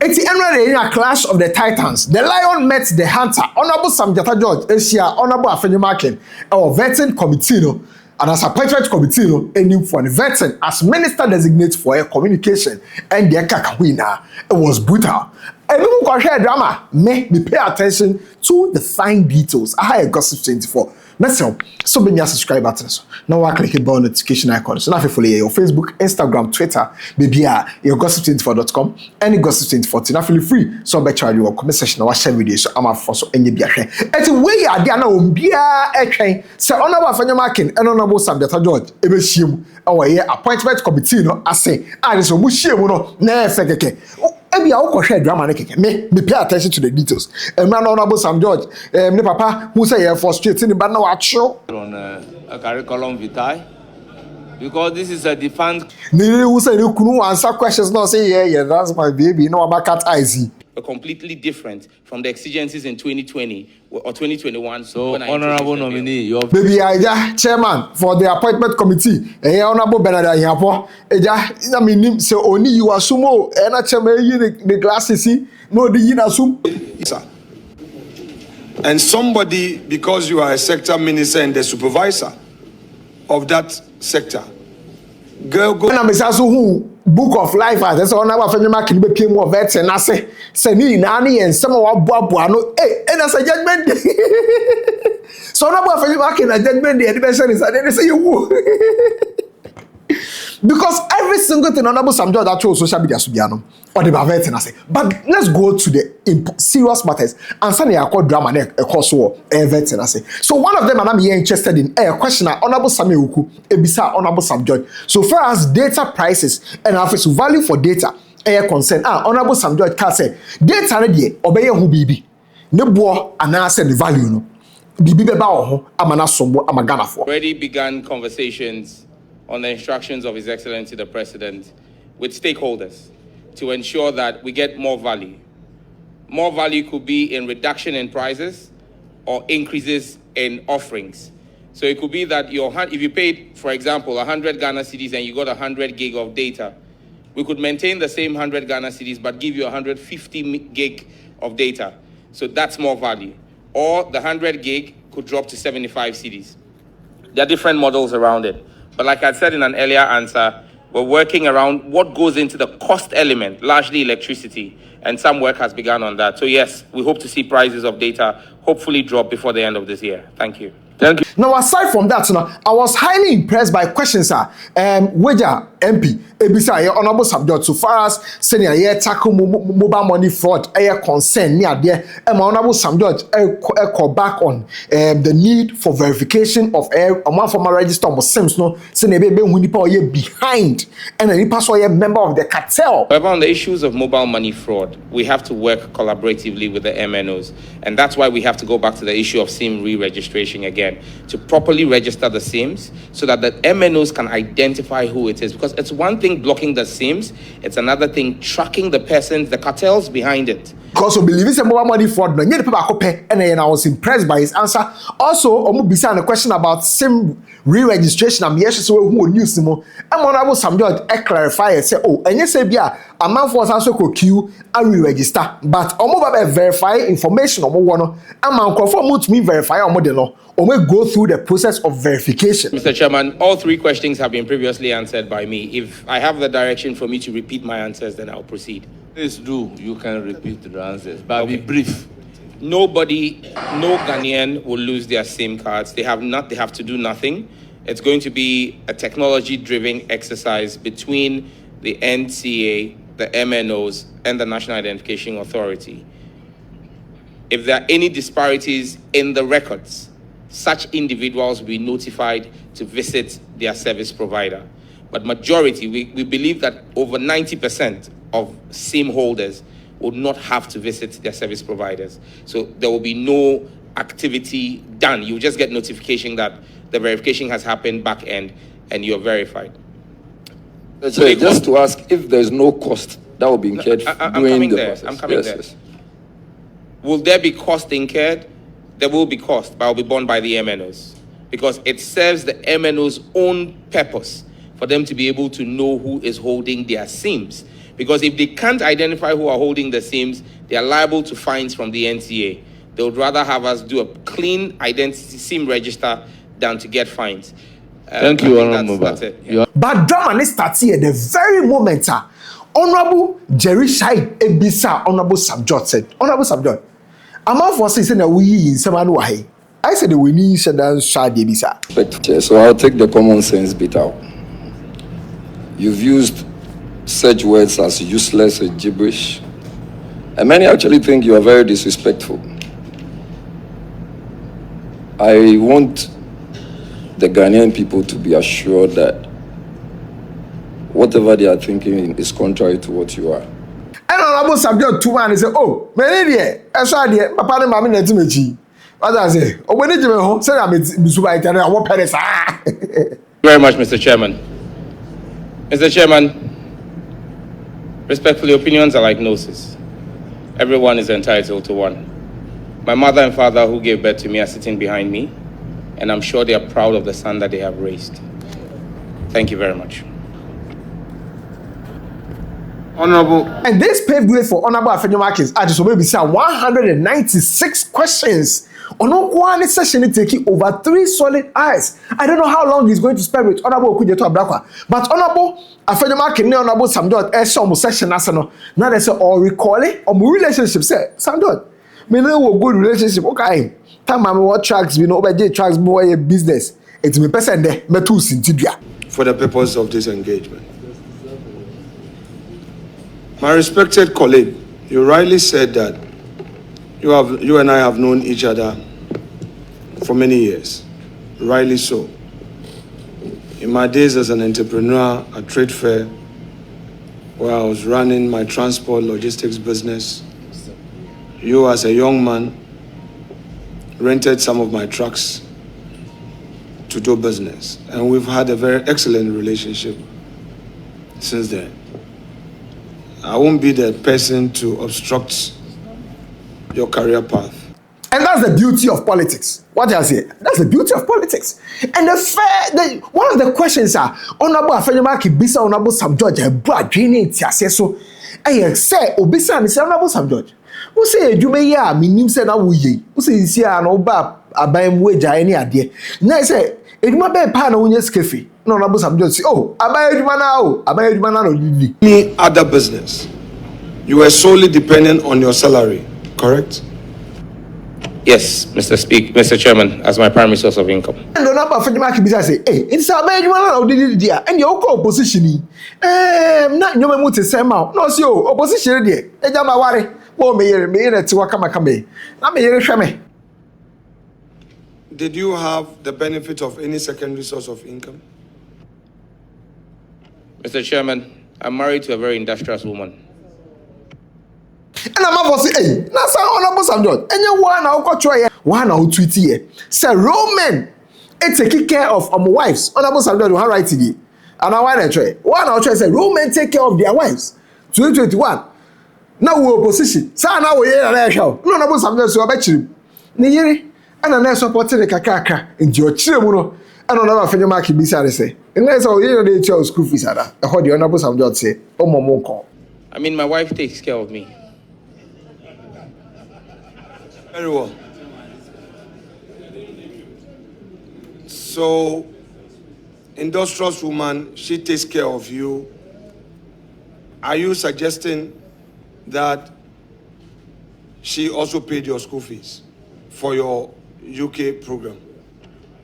It's in a clash of the titans. The lion met the hunter. Honorable Sam Jata George, Asia, Honorable Afenyo Markin, our vetting committee, no, and as appointment committee, no, and for the vetting as minister designate for a communication and the kakawina. It was brutal. And we can share drama. Me pay attention to the fine details. I had a gossip 24. Now, so when you subscribe button, now I click the bell notification icon. So now you follow your Facebook, Instagram, Twitter, maybe your gossip24.com, any gossip24. Now feel free. So bet you your comment section. I share videos. So I'm a force so any be a share. It's way I did not be a train. So honorable Afenyo Markin and honorable Sam Jata George. Ebeshim our appointment committee. No, I say I just wish you no never forget. Ebi a wo share drama ne keke me pay attention to the details. Man honorable Sam George, me papa who say you frustrated but now acho on a curriculum vitae because this is a defunct. Ni who say you kunu answer questions now say yeah that's my baby no about cat eyes. Completely different from the exigencies in 2020 or 2021. So, honorable nominee, your baby, chairman for the appointment committee. Honorable Bernard Yapo. I mean, so only you assume, and I chairman the glasses, no, the yin assume. And somebody, because you are a sector minister and the supervisor of that sector, go. And I'm who. Book of life as honorable Afenyo Markin be more vets and I say ni nani and some of our no and as a judgment so honorable Afenyo Markin a judgment the education is and they say you because every single thing honorable Sam George that chose social media subiano or the vet and I say but let's go to the serious matters and some are called drama and a course war vet and I say so one of them and I'm here interested in a question honorable Sami Uku ebisa honorable Sam George so far as data prices and office value for data a concern honorable Sam George can say data ready obey who bibi ne bo anase the value no bibi beba ho amana sombo amagana for already began conversations on the instructions of His Excellency the President with stakeholders to ensure that we get more value. More value could be in reduction in prices or increases in offerings. So it could be that if you paid, for example, 100 Ghana cedis and you got 100 gig of data, we could maintain the same 100 Ghana cedis but give you 150 gig of data. So that's more value. Or the 100 gig could drop to 75 cedis. There are different models around it. But like I said in an earlier answer, we're working around what goes into the cost element, largely electricity, and some work has begun on that. So yes, we hope to see prices of data hopefully drop before the end of this year. Thank you. Thank you. Now, aside from that, I was highly impressed by questions, Wager MP, Ebisa, honorable Sam George, so far as senior year tackle mobile money fraud, concern near there, and honorable Sam George, call back on the need for verification of a former register of Sims, no, senior baby when you behind, and then pass a member of the cartel. However, on the issues of mobile money fraud, we have to work collaboratively with the MNOs, and that's why we have to go back to the issue of SIM re-registration again, to properly register the SIMs so that the MNOs can identify who it is. Because it's one thing blocking the SIMs, it's another thing tracking the persons, the cartels behind it. Because we believe it's a mobile money fraud, and I was impressed by his answer. Also, Omubisa a question about SIM re-registration. I'm yes, so who knew Simo. I'm honorable Sam George clarify and say, oh, and yes, a man for also could queue and re-register. But Omo verify information on one. A man conform to me verify on model. Or we go through the process of verification. Mr. Chairman, all three questions have been previously answered by me. If I have the direction for me to repeat my answers, then I'll proceed. Please do. You can repeat the answers, but okay. Be brief. Nobody, no Ghanaian will lose their SIM cards. They have to do nothing. It's going to be a technology-driven exercise between the NCA, the MNOs, and the National Identification Authority. If there are any disparities in the records, such individuals will be notified to visit their service provider. But majority, we believe that over 90% of SIM holders would not have to visit their service providers. So there will be no activity done. You just get notification that the verification has happened back end and you're verified. So just to ask, if there's no cost that will be incurred during the process. I'm coming there. Yes. Will there be cost incurred? There will be cost, but it will be borne by the MNOs because it serves the MNOs' own purpose for them to be able to know who is holding their SIMs. Because if they can't identify who are holding the SIMs, they are liable to fines from the NCA. They would rather have us do a clean identity SIM register than to get fines. Thank you, Honorable. That's it. Yeah. But drama starts here the very moment Honorable Jerry Shai Ebisa Honorable Subject said, Honorable Subject, I'm out for saying that we in someone way. I said we need to dance Shai Ebisa. So I'll take the common sense bit out. You've used such words as useless and gibberish, and many actually think you are very disrespectful. I want the Ghanaian people to be assured that whatever they are thinking is contrary to what you are. And Honorable Subject 2 man say, oh, many dear, I saw dear, Papa and Mammy Netimechi. What I say? Oh, when did you home? Say I'm Misubai, I want Paris. Very much, Mr. Chairman. Mr. Chairman, respectfully, opinions are like noses. Everyone is entitled to one. My mother and father who gave birth to me are sitting behind me, and I'm sure they are proud of the son that they have raised. Thank you very much. Honorable. And this paved way for Honorable Afenyo Markin. I just maybe say 196 questions. On one session, taking over 3 solid hours. I don't know how long he's going to spend with Honorable Okujeto Abrakwa. But Honorable Afenyo Markin, Honorable Samdot, Eshom session asano. Now they say or recalling or relationship. Say Samdot, me know good relationship. Okay, time I what tracks we know, but tracks more a business. It's me person there, me too sintidria. For the purpose of this engagement. My respected colleague, you rightly said that you and I have known each other for many years. Rightly so. In my days as an entrepreneur at trade fair, where I was running my transport logistics business, you as a young man rented some of my trucks to do business. And we've had a very excellent relationship since then. I won't be the person to obstruct your career path. And that's the beauty of politics. What I say? That's the beauty of politics. And one of the questions are Honorable Afenyo Markin bisa Honorable Subject Ebua Dwene Ntiase so. Say obisa and say Honorable Subject. Who say adwuma yi a minim say na wo yi. Who say isi a na oba aban mu agya ani ade. Na say edwuma be pa na wonye skefi. No Honorable Subject say oh aban edwuma na o aban edwuma na no didi. Any other business, you were solely dependent on your salary, correct? Yes, Mr. Chairman, as my primary source of income. And the number of Afenyo Markin bisa say, hey, it's a man you want to do there, and your opposition. Not no me muti say ma. No see o opposition there. E jama ware. Wo me na ti waka makame. Na me yere hwe me. Did you have the benefit of any secondary source of income? Mr. Chairman, I'm married to a very industrious woman. And I'm about to say, hey, na say Honorable Subject. And you one na okotwo one na tweet here. Say Roman, take care of wives. Honorable Subject will write it. And I want to try. One na try say Roman take care of their wives. 2021. Now we opposition. Say now we here na show. No Honorable Subject so abechiri. Ni yere and na support the kakaka into your chire mu no. And Honorable Afenyo Markin bisa say. Unless we here dey tell school fees ada. I heard the Honorable Subject say, "O momo ko." I mean, my wife takes care of me. Very well. So, industrious woman, she takes care of you. Are you suggesting that she also paid your school fees for your UK program?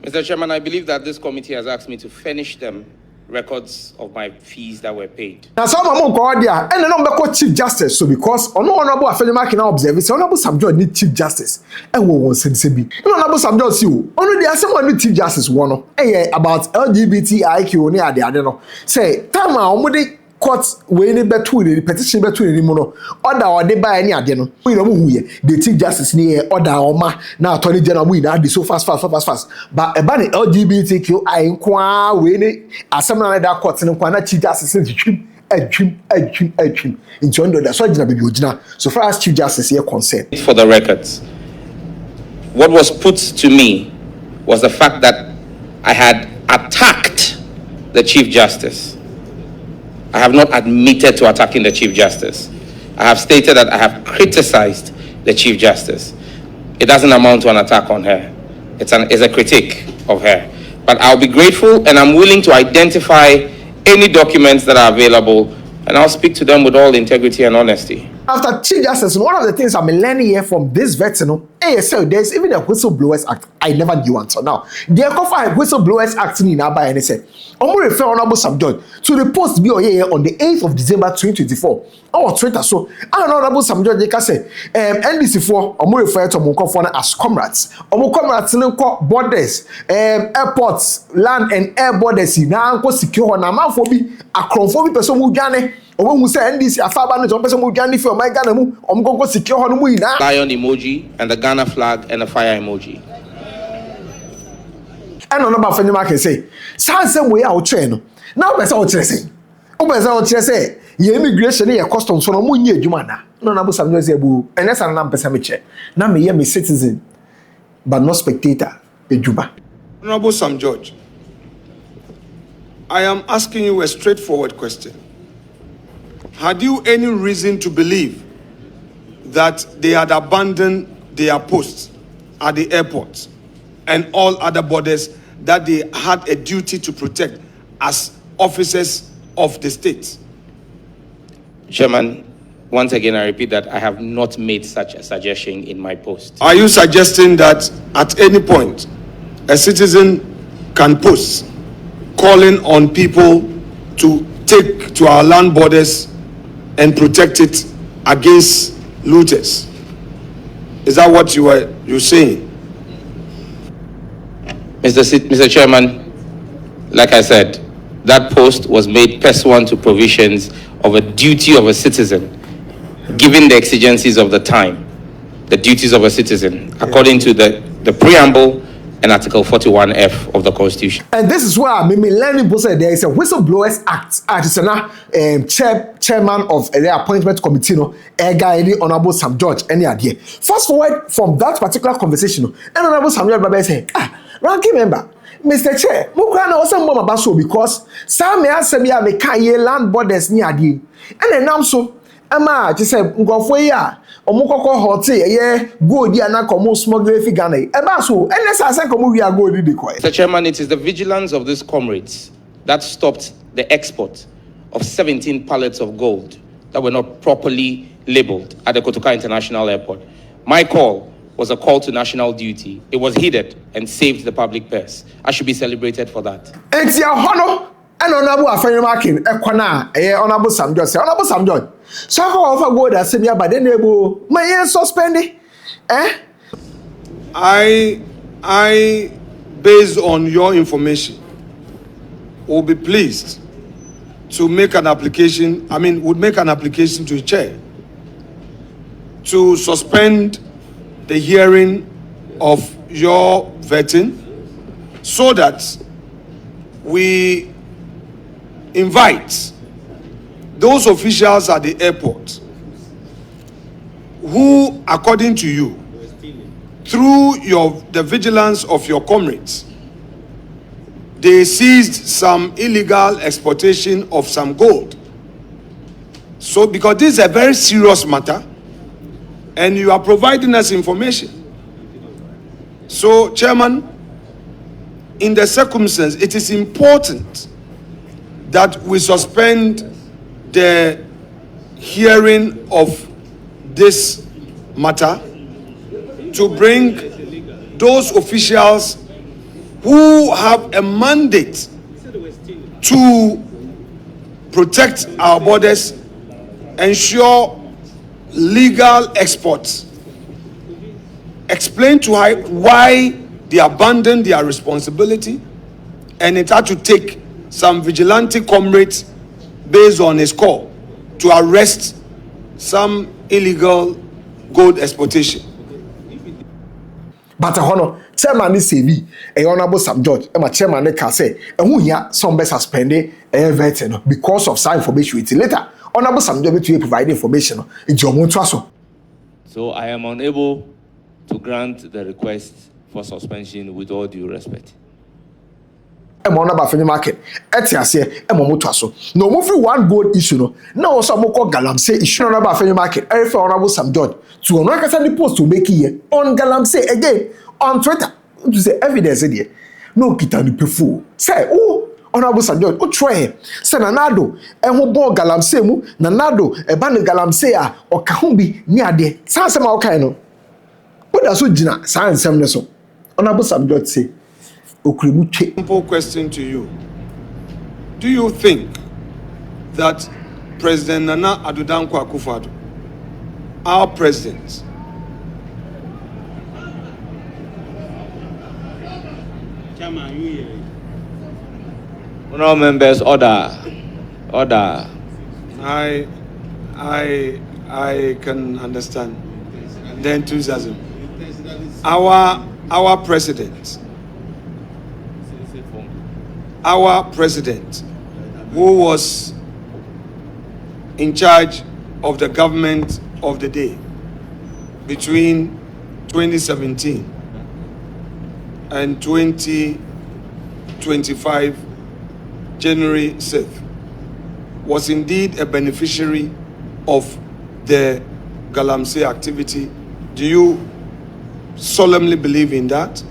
Mr. Chairman, I believe that this committee has asked me to furnish them records of my fees that were paid. Now some among go there and the number called Chief Justice. So because Honorable Afenyo Markin now observe it, Honorable Subject need Chief Justice. And we won't say be. Honorable Subject see you. Only there someone need Chief Justice one. About LGBTIQ near the other no. Say time omode court we ni betu the petition betu ni mu no. Order or they buy any ade no. We no hu ye. The Chief Justice ni order oma na attorney general we na dey so fast. But about the LGBTQI nkwa we ni assemble that court ni nkwa na Chief Justice ni twim into under the so gina baby ogina. So far as Chief Justice here concerned. For the records, what was put to me was the fact that I had attacked the Chief Justice. I have not admitted to attacking the Chief Justice. I have stated that I have criticized the Chief Justice. It doesn't amount to an attack on her. It's a critique of her. But I'll be grateful and I'm willing to identify any documents that are available, and I'll speak to them with all integrity and honesty. After Chief Justice, one of the things I'm learning here from this veteran, ASL, there's even a Whistleblowers Act. I never knew until now. They are called Whistleblowers Act in Aba and say, I'm going to refer Honorable Sam George to the post be on the 8th of December 2024. Our Twitter, so Honorable Sam George, they can say, NDC4, I'm going to refer to Mukofona as comrades. Comrades in borders, airports, land and air borders, now secure, now man for be a chromophobia person who done. When say NDC afaba no person mo dwan for my Ghana mu go secure hono mu ina lion emoji and the Ghana flag and the fire emoji. And on about Afenyo Markin say say we a train no now person o kire say o person o kire say ye immigration ye customs so no mu nye adwuma na no na Sam George say bu enesa na person me che na me ye me citizen but not spectator adwuma. Honorable Sam George, I am asking you a straightforward question. Had you any reason to believe that they had abandoned their posts at the airport and all other borders that they had a duty to protect as officers of the state? Chairman, once again, I repeat that I have not made such a suggestion in my post. Are you suggesting that at any point a citizen can post calling on people to take to our land borders and protect it against looters? Is that what you're saying? Mr. Chairman, like I said, that post was made pursuant to provisions of a duty of a citizen, given the exigencies of the time, the duties of a citizen, according to the preamble and Article 41F of the Constitution. And this is why me learning both there is a Whistleblowers Act. It's chairman of the appointment committee, no, guy Honorable Sam George, any idea. Fast forward from that particular conversation, and Honorable Sam George say, ranking member, Mr. Chair, Mukwana also mama baso because some may ask me a kaye land borders near you. And then now so Emma just said ngofo ya omukoko hote ye go di ana komo smuggle fi Ghana e ba so enesa say komo wi go di decoy. Mr. Chairman, it is the vigilance of these comrades that stopped the export of 17 pallets of gold that were not properly labeled at the Kotoka International Airport. My call was a call to national duty. It was heeded and saved the public purse. I should be celebrated for that. It's your honor and Honorable Afenyo Markin ekwana Honorable Sam George. Honorable Sam George. So how offer go that same but then able my suspended I based on your information will be pleased to make an application, would make an application to the chair to suspend the hearing of your vetting so that we invite those officials at the airport who, according to you, through the vigilance of your comrades, they seized some illegal exportation of some gold. So, because this is a very serious matter, and you are providing us information. So, Chairman, in the circumstance, it is important that we suspend the hearing of this matter to bring those officials who have a mandate to protect our borders, ensure legal exports, explain to why they abandoned their responsibility, and it had to take some vigilante comrades based on his call to arrest some illegal gold exportation. But honor chairman is CV Honorable Sam George my chairman can say and who here some be suspended vetting because of some information later. Honorable Sam George to provide information in your So I am unable to grant the request for suspension with all due respect. Honorable Afenyo Markin etiase moto aso no mo free one gold issue no na also mo call galamsey issue Honorable Afenyo Markin for Honorable Sam George to ono kasa the post to make here on galamsey again on Twitter to say evidence there no kita ni pefu say oh Honorable Sam George o try say nanado ho bon galamsey mu nanado ba ne galamsey a o ka ho bi ni ade san se ma o kan no o da so gina san nsem ne so Honorable Sam George say simple question to you. Do you think that President Nana Addo Dankwa Akufo-Addo, our president, Honourable members, order. I can understand the enthusiasm. Our president, who was in charge of the government of the day between 2017 and 2025, January 6th, was indeed a beneficiary of the galamsey activity. Do you solemnly believe in that?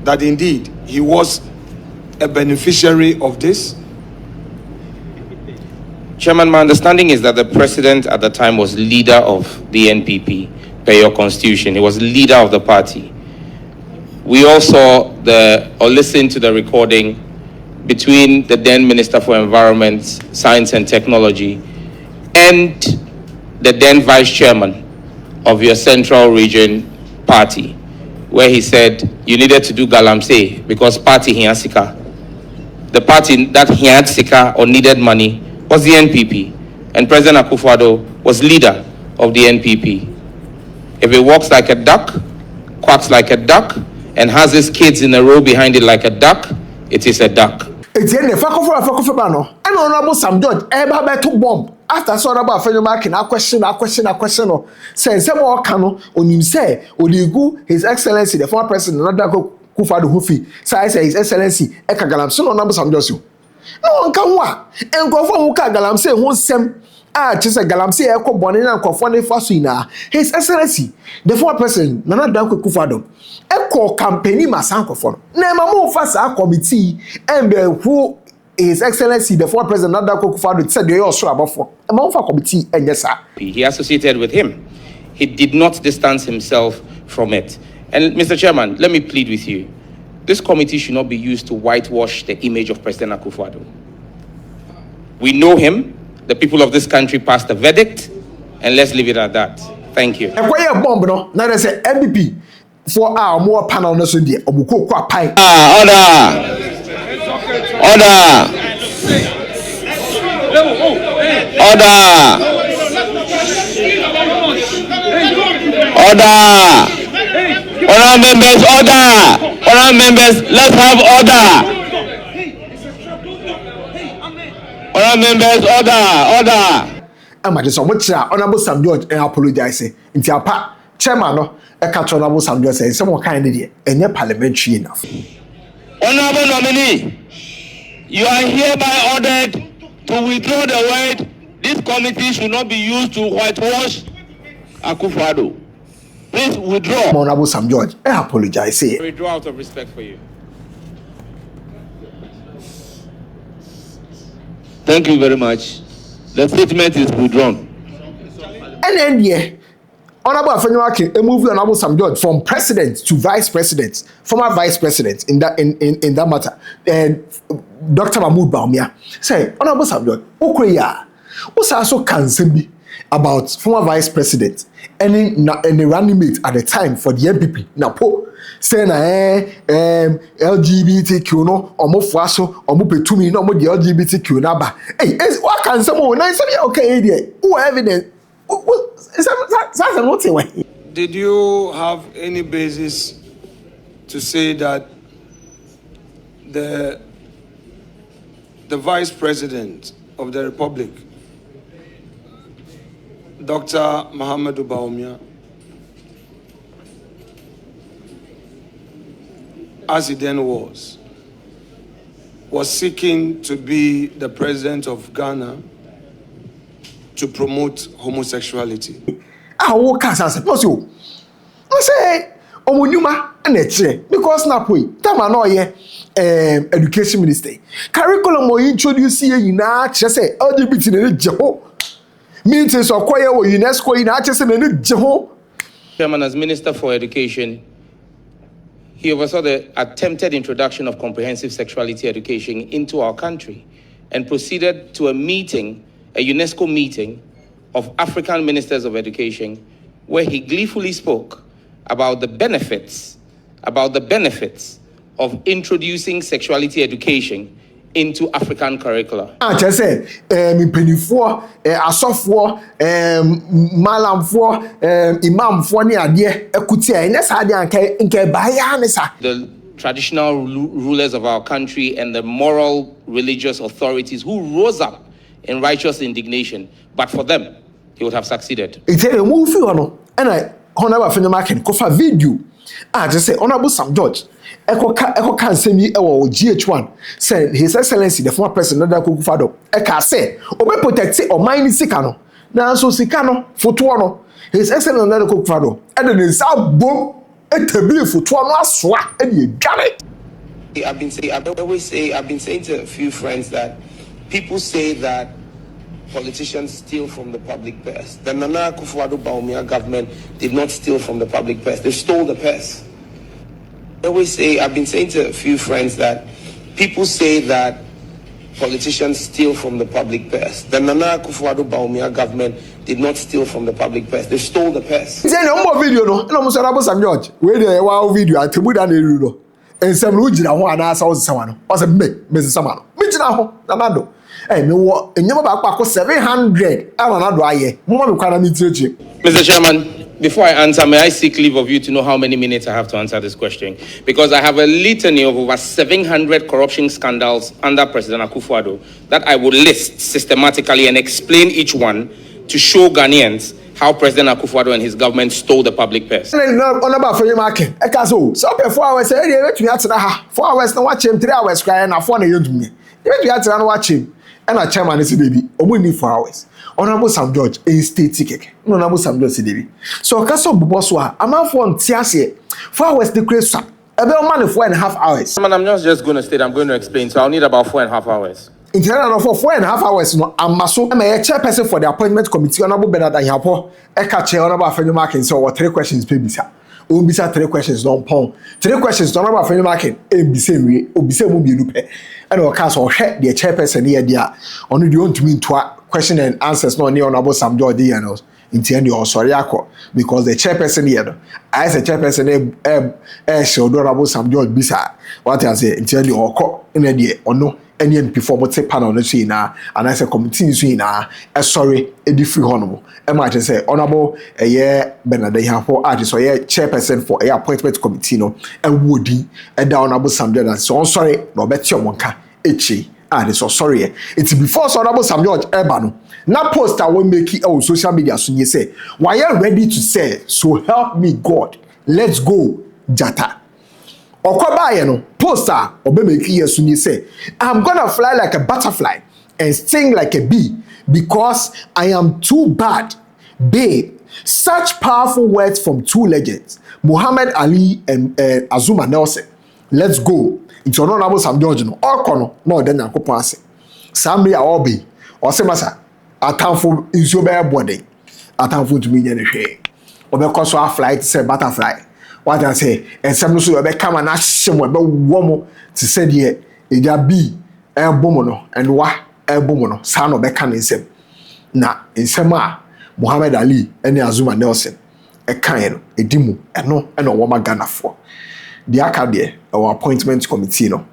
That indeed he was a beneficiary of this? Chairman, my understanding is that the president at the time was leader of the NPP, per your constitution. He was leader of the party. We all saw or listened to the recording between the then Minister for Environment, Science and Technology and the then Vice Chairman of your Central Region Party, where he said you needed to do galamsey because party hiasika. The party that he had sika or needed money was the NPP, and President Akufo-Addo was leader of the NPP. If it walks like a duck, quacks like a duck, and has his kids in a row behind it like a duck, it is a duck. It's in the Fakofo Bano. And Honorable Sam George, ever to bomb. After so Honorable Afenyo Markin, a question. Say, some more cano, on him say, Odigu, His Excellency, the former president, not Akufo-Addo Hufi, say His Excellency, Eka Galamsey, Honorable Sam George. No one can wa. And go for Muka Galamsey, who sem. Just a galamsey eko boni na nkofo ne faso ina. His Excellency, the former president, Nana Dankwa Akufo-Addo, eko campaign masan nkofo. Na ma mo fa sa committee and who His Excellency, the former president, Nana Dankwa Akufo-Addo, said they also abofo. Ma mo fa committee and yes sir. He associated with him. He did not distance himself from it. And Mr. Chairman, let me plead with you. This committee should not be used to whitewash the image of President Akufo-Addo. We know him. The people of this country passed a verdict, and let's leave it at that. Thank you. And why a bomb, no? Now there's an MVP for our more panel, no, so dear. Obuko kwa pai. Order. Honourable members, order. Honourable members, let's have order. Honourable members, order. I'm just so much Honourable Sam George and apologize. Into your part, chairman, no, a catch Honourable Sam George say someone kind of and you're parliamentary enough. Honourable nominee, you are hereby ordered to withdraw the word. This committee should not be used to whitewash Akufo-Addo. Please withdraw. Honourable Sam George, I apologize. I withdraw out of respect for you. Thank you very much. The statement is withdrawn. And then, yeah, Honourable Afenyo Markin, a move Honourable Sam George from president to vice president, former vice president in that matter. And Dr. Mahmoud Bawumia say, Honourable Sam George, Okoya, what's also concerned about former vice president and the running mate at the time for the MPP. Now, say na LGBTQ no omo fuaso omo petumi no omo the LGBTQ na ba. Hey, what can someone na say okay there? Who evidence? Did you have any basis to say that the vice president of the Republic, Dr. Mahamudu Bawumia, as he then was, was seeking to be the president of Ghana to promote homosexuality. What can I say? No, so I say, Omunuma and a because now, time I know ye education minister curriculum or introduce here in just say LGBT in Jeho meetings or choir or UNESCO in just in Jeho. Chairman, as Minister for Education, he oversaw the attempted introduction of comprehensive sexuality education into our country and proceeded to a meeting, a UNESCO meeting of African ministers of education, where he gleefully spoke about the benefits of introducing sexuality education into African curricula. Just say, pennyfour, asofo, malamfour, imamfour ni adie, ekutia, ines adi anke baya nesa. The traditional rulers of our country and the moral religious authorities who rose up in righteous indignation, but for them, he would have succeeded. It's a movie, and I Honorable Afenyo Markin kofa video. Just say Honorable Sam George. Eko can send me GH1. Say His Excellency, the former president of Akufo-Addo. Eka say, obe protect or mine sikano. Na so sikano foto no. His Excellency of Akufo-Addo. And then is out boom. Etebi foto no aswa. And you got it. I've been saying to a few friends that people say that politicians steal from the public purse. The Nana Akufo-Addo Bawumia government did not steal from the public purse. They stole the purse. I've been saying to a few friends that people say that politicians steal from the public purse. The Nana Akufo-Addo Bawumia government did not steal from the public purse. They stole the purse. Say no more video no. No more Honorable Sam George. Where the wow video Attribution no. And some lujina ho anasa o sama no. O se me sama no. Me jina ho nanado. Me wo enyama ba akwa 700 ananado aye. Mo me kwana me tirechi. Mr. Chairman, before I answer, may I seek leave of you to know how many minutes I have to answer this question? Because I have a litany of over 700 corruption scandals under President Akufo-Addo that I will list systematically and explain each one to show Ghanaians how President Akufo-Addo and his government stole the public purse. Honorable Afenyo Markin. So 4 hours say dey wait me atena ha. 4 hours na watch him 3 hours cry na 4 na yodumi. Dey wait me atena na watch him. And a chairman is baby. Omo need 4 hours. Honorable Sam George in state ticket. No Honorable Sam George baby. So kaso buboswa ama for ntiase 4 hours the crazy. Ebe o man 4.5 hours. Man, I'm not just going to state, I'm going to explain. So I'll need about 4.5 hours. In general, for 4.5 hours, no, I'm a chairperson for the appointment committee. Honorable Bernard and Yapo, Eka Chair, Honorable Afenyo Markin. So, 3 questions, baby, sir. Obisa 3 questions, don't pong. 3 questions, Honorable Afenyo Markin. Obisa we, Obisa will be lupe. And of course, or head the chairperson here, dear. Only the one to mean to question and answers, no, near Honorable Sam George, you know. Intend your sorry, because the chairperson here, as a chairperson, should Honorable Sam George Bisa. What I say, intend your call in a day or no. Any before but say panel no see na and I say committee see na sorry e di free honorable e ma say honorable Bernard Yapo artist so chairperson for appointment committee no e wodi e da honorable Sam George so sorry no better wonka echi artist so sorry it's before so honorable Sam George eba no na poster we make it on social media so you say why you ready to say so help me God let's go Jata Okobaye no poster obemeki yesu ni say I'm gonna fly like a butterfly and sting like a bee because I am too bad. Babe, such powerful words from 2 legends, Muhammad Ali and Azuma Nelson. Let's go. It's Honorable Sam George no okono no den yakopon ase. Sambi awobi o se masa atamfo inso be body. Atamfo tumi nye ne hwe. Obekọ so a flight say butterfly. What I say, and some so be come and ask some be womo to say the eja bi e bomono and wa e bomono sa no be kan nsem na nsem a Muhammad Ali and Azuma Nelson e kan no edimu eno e no wo magana fo the akade our appointment committee no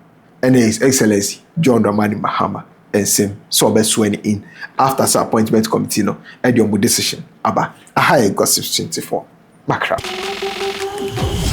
and His Excellency John Dramani Mahama nsem so be sworn in after the appointment committee no e the decision aba a high gossip 24 Magraheb.